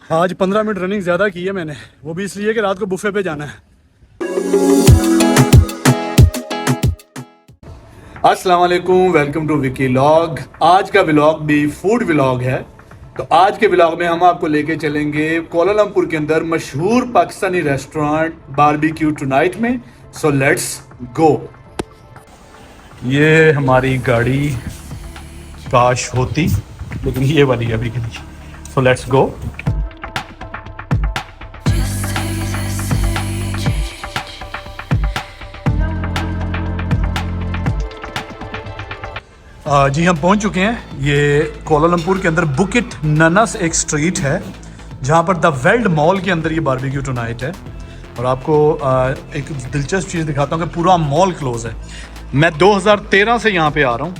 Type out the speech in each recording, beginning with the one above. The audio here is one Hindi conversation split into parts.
आज 15 मिनट रनिंग ज़्यादा की है मैंने, वो भी इसलिए कि रात को बुफे पे जाना है। अस्सलाम वालेकुम, वेलकम टू विकी व्लॉग। आज का व्लॉग भी फूड व्लॉग है। तो आज के व्लॉग में हम आपको लेके चलेंगे कोलालमपुर के अंदर मशहूर पाकिस्तानी रेस्टोरेंट बारबेक्यू टुनाइट में। So let's go. ये हमारी गाड़ी काश होती, लेकिन ये वाली है अभी के लिए। So let's go. जी हम पहुंच चुके हैं। ये कोलालमपुर के अंदर बुकिट ननस एक स्ट्रीट है, जहां पर द वेल्ड मॉल के अंदर ये बारबेक्यू टुनाइट है। और आपको एक दिलचस्प चीज़ दिखाता हूँ कि पूरा मॉल क्लोज है। मैं 2013 से यहाँ पे आ रहा हूँ।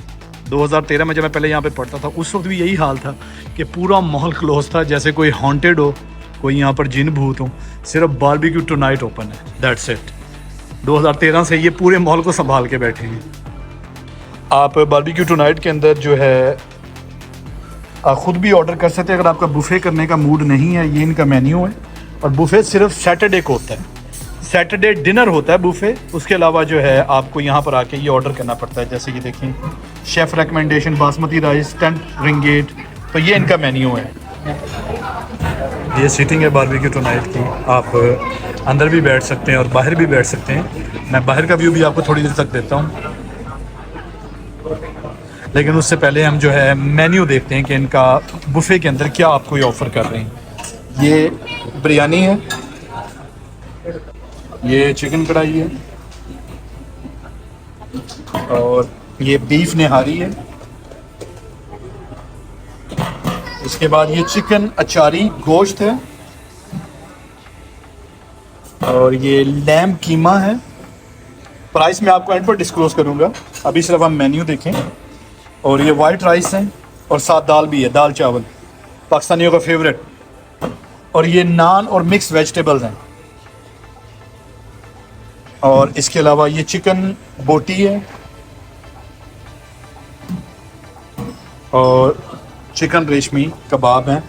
2013 में जब मैं पहले यहाँ पे पढ़ता था, उस वक्त भी यही हाल था कि पूरा मॉल क्लोज था, जैसे कोई हॉन्टेड हो, कोई यहाँ पर जिन भूत हो। सिर्फ बारबेक्यू टुनाइट ओपन है, दैट्स इट। 2013 से ये पूरे मॉल को संभाल के बैठे हैं। आप बारबेक्यू टुनाइट के अंदर जो है आप ख़ुद भी ऑर्डर कर सकते हैं अगर आपका बुफ़े करने का मूड नहीं है। ये इनका मेन्यू है। और बुफ़े सिर्फ सैटरडे को होता है, सैटरडे डिनर होता है बुफ़े। उसके अलावा जो है आपको यहाँ पर आके ये ऑर्डर करना पड़ता है। जैसे कि देखें, chef recommendation basmati rice 10 ringgit. तो ये इनका मेन्यू है। ये सीटिंग है बारबेक्यू टुनाइट की। आप अंदर भी बैठ सकते हैं और बाहर भी बैठ सकते हैं। मैं बाहर का व्यू भी आपको थोड़ी देर तक देता हूँ, लेकिन उससे पहले हम जो है मेन्यू देखते हैं कि इनका बुफ़े के अंदर क्या आपको ये ऑफ़र कर रहे हैं। ये बिरयानी है, ये चिकन कढ़ाई है, और ये बीफ निहारी है। इसके बाद ये चिकन अचारी गोश्त है, और ये लैम्ब कीमा है। प्राइस मैं आपको एंड पर डिस्क्लोज करूँगा, अभी सिर्फ हम मेन्यू देखें। और ये वाइट राइस है, और साथ दाल भी है, दाल चावल पाकिस्तानियों का फेवरेट। और ये नान और मिक्स वेजिटेबल्स हैं। और इसके अलावा ये चिकन बोटी है, और चिकन रेशमी कबाब हैं।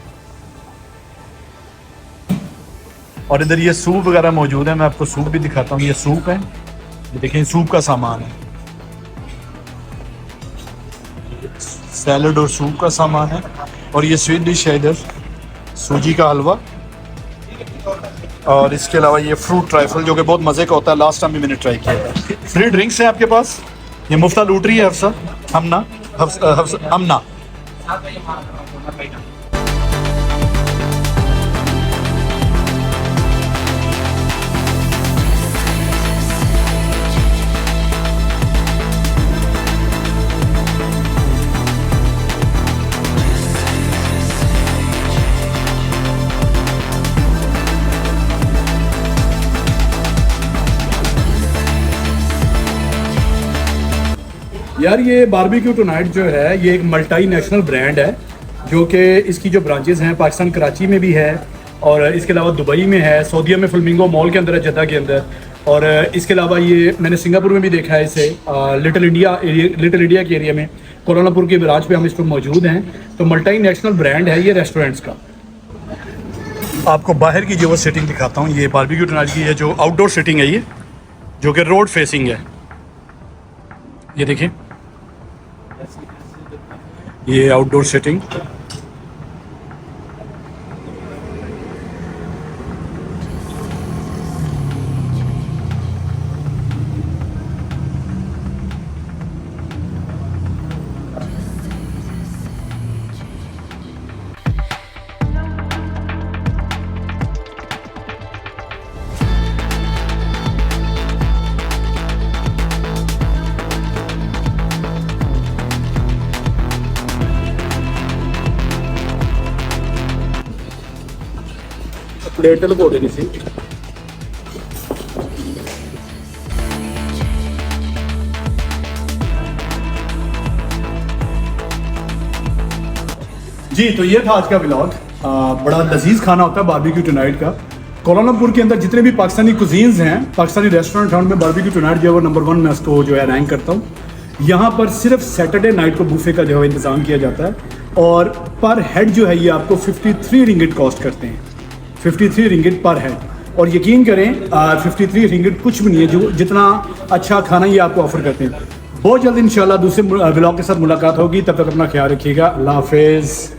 और इधर ये सूप वगैरह मौजूद है। मैं आपको सूप भी दिखाता हूँ। ये सूप है, ये देखें, सूप का सामान है। सैलड और सूप का सामान है। और ये स्वीट डिश है इधर, सूजी का हलवा। और इसके अलावा ये फ्रूट ट्राइफल, जो कि बहुत मज़े का होता है। लास्ट टाइम भी मैंने ट्राई किया था। फ्री ड्रिंक्स हैं आपके पास। ये मुफ्ता लूट रही है हफ्सा, हमना। यार ये बारबेक्यू टुनाइट जो है, ये एक मल्टी नेशनल ब्रांड है, जो कि इसकी जो ब्रांचेस हैं पाकिस्तान कराची में भी है, और इसके अलावा दुबई में है, सऊदीया में फ्लेमिंगो मॉल के अंदर है, जद्दा के अंदर। और इसके अलावा ये मैंने सिंगापुर में भी देखा है इसे, लिटिल इंडिया के एरिया में, कोलालमपुर के ब्रांच पे हम इस पर मौजूद हैं। तो मल्टी नेशनल ब्रांड है ये रेस्टोरेंट्स का। आपको बाहर की जो वो सिटिंग दिखाता हूँ। ये बारबेक्यू टुनाइट की है जो आउटडोर सिटिंग है, ये जो कि रोड फेसिंग है। ये देखें, ये आउटडोर सेटिंग। प्लेट लगा देनी सी। जी तो ये था आज का व्लॉग। बड़ा लजीज खाना होता है बारबेक्यू टुनाइट का। कोलालमपुर के अंदर जितने भी पाकिस्तानी कुजीन्स हैं, पाकिस्तानी रेस्टोरेंट हैं, उनमें बारबेक्यू टुनाइट जो है वो नंबर 1 मैं उसको जो है रैंक करता हूँ। यहाँ पर सिर्फ सैटरडे नाइट को बुफे का जो है इंतज़ाम किया जाता है। और पर हेड जो है ये आपको 53 रिंगिट कॉस्ट करते हैं, 53 रिंगिट पर हेड। और यकीन करें 53 रिंगिट कुछ भी नहीं है जो जितना अच्छा खाना ये आपको ऑफर करते हैं। बहुत जल्द इंशाल्लाह दूसरे व्लॉग के साथ मुलाकात होगी, तब तक अपना ख्याल रखिएगा। अल्लाह हाफिज़।